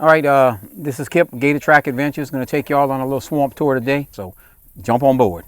All right, this is Kip, Gator Track Adventures. Going to take y'all on a little swamp tour today, so jump on board.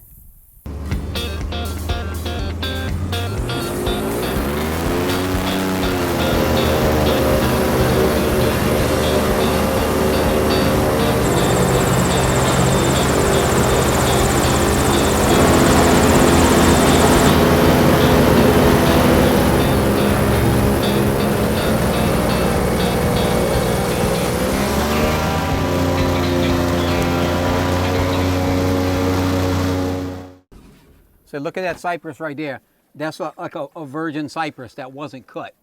So look at that cypress right there. That's like a virgin cypress that wasn't cut.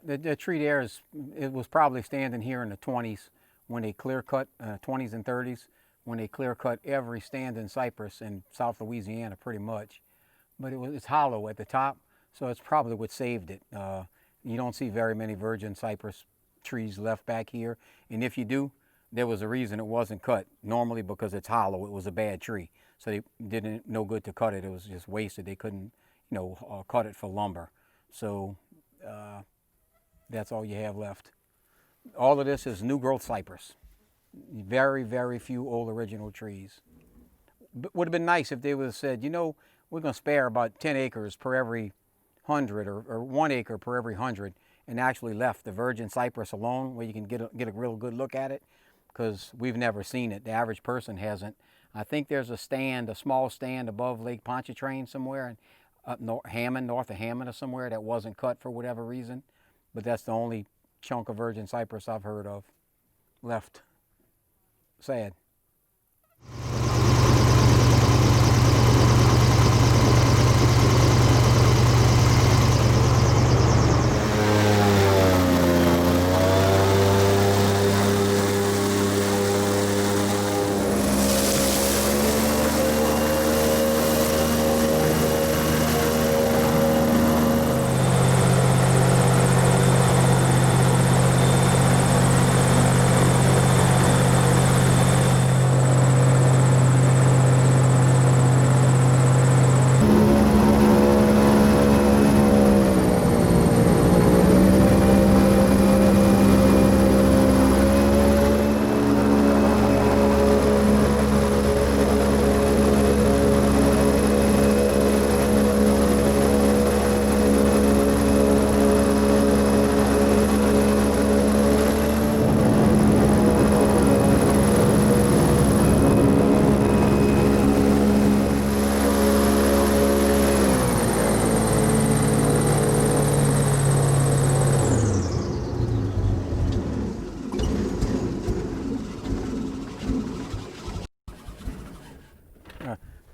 The tree there it was probably standing here in the 20s when they clear cut, 20s and 30s, when they clear cut every standing cypress in South Louisiana pretty much. But it's hollow at the top, so it's probably what saved it. You don't see very many virgin cypress trees left back here, and if you do, there was a reason it wasn't cut. Normally because it's hollow, it was a bad tree. So they didn't no good to cut it. It was just wasted. They couldn't, cut it for lumber. So that's all you have left. All of this is new growth cypress. Very, very few old original trees. But would have been nice if they would have said, we're going to spare about 10 acres per every 100 or 1 acre per every 100, and actually left the virgin cypress alone where you can get a real good look at it, because we've never seen it. The average person hasn't. I think there's a small stand above Lake Pontchartrain somewhere, up north of Hammond or somewhere, that wasn't cut for whatever reason. But that's the only chunk of virgin cypress I've heard of left. Sad.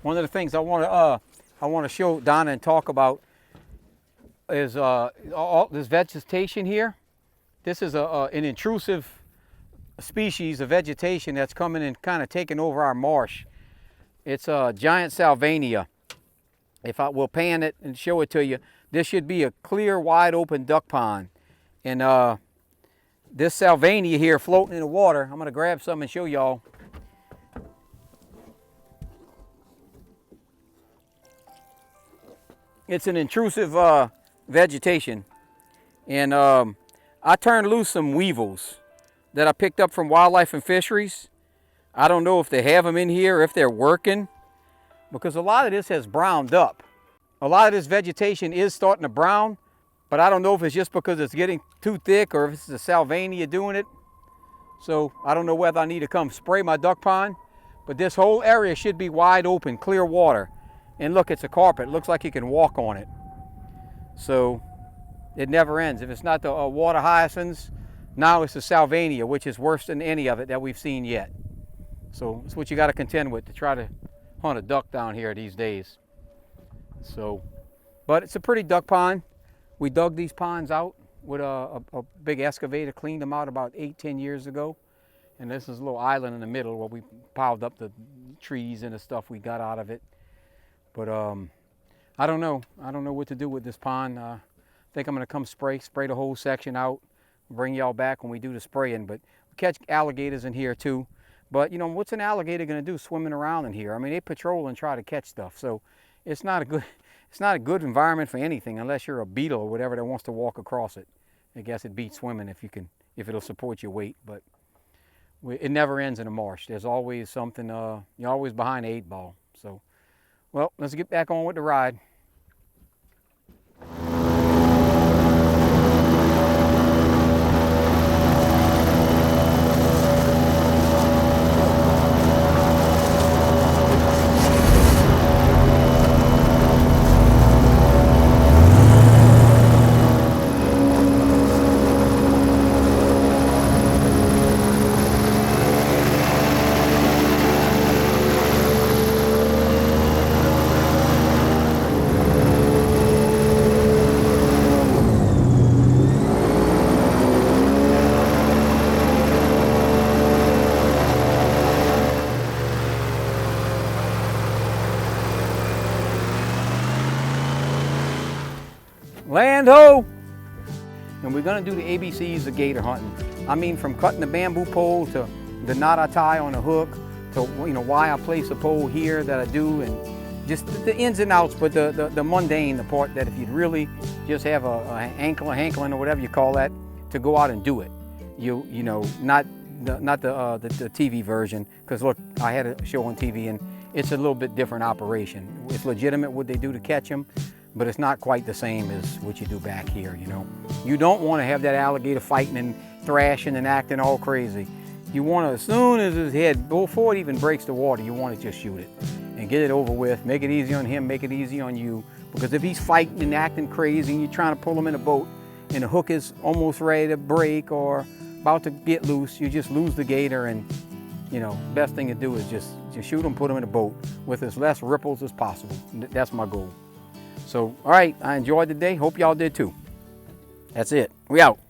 One of the things I want to show Donna and talk about is all this vegetation here. This is an intrusive species of vegetation that's coming and kind of taking over our marsh. It's a giant salvania. We'll pan it and show it to you. This should be a clear, wide open duck pond. And this salvania here floating in the water, I'm going to grab some and show y'all. It's an intrusive vegetation, and I turned loose some weevils that I picked up from Wildlife and Fisheries. I don't know if they have them in here, if they're working, because a lot of this has browned up. A lot of this vegetation is starting to brown, but I don't know if it's just because it's getting too thick or if it's the salvania doing it. So I don't know whether I need to come spray my duck pond, but this whole area should be wide open, clear water. And look, it's a carpet. It looks like you can walk on it. So it never ends. If it's not the water hyacinths, now it's the salvania, which is worse than any of it that we've seen yet. So it's what you got to contend with to try to hunt a duck down here these days. So, but it's a pretty duck pond. We dug these ponds out with a big excavator, cleaned them out about 8-10 years ago. And this is a little island in the middle where we piled up the trees and the stuff we got out of it. But I don't know. I don't know what to do with this pond. I think I'm going to come spray the whole section out, bring y'all back when we do the spraying. But we catch alligators in here too. But what's an alligator going to do swimming around in here? I mean, they patrol and try to catch stuff. So it's not a good environment for anything unless you're a beetle or whatever that wants to walk across it. I guess it beats swimming if it'll support your weight. But It never ends in a marsh. There's always something, you're always behind the 8 ball. So, well, let's get back on with the ride. Land ho! And we're gonna do the ABCs of gator hunting. I mean, from cutting the bamboo pole to the knot I tie on the hook to why I place a pole here that I do, and just the ins and outs, but the mundane, the part that if you'd really just have a hankling or whatever you call that, to go out and do it. Not the TV version, because look, I had a show on TV and it's a little bit different operation. It's legitimate what they do to catch them, but it's not quite the same as what you do back here, You don't want to have that alligator fighting and thrashing and acting all crazy. You want to, as soon as his head, before it even breaks the water, you want to just shoot it and get it over with. Make it easy on him, make it easy on you. Because if he's fighting and acting crazy and you're trying to pull him in a boat and the hook is almost ready to break or about to get loose, you just lose the gator, and best thing to do is just shoot him, put him in a boat with as less ripples as possible. That's my goal. So, all right, I enjoyed the day. Hope y'all did too. That's it. We out.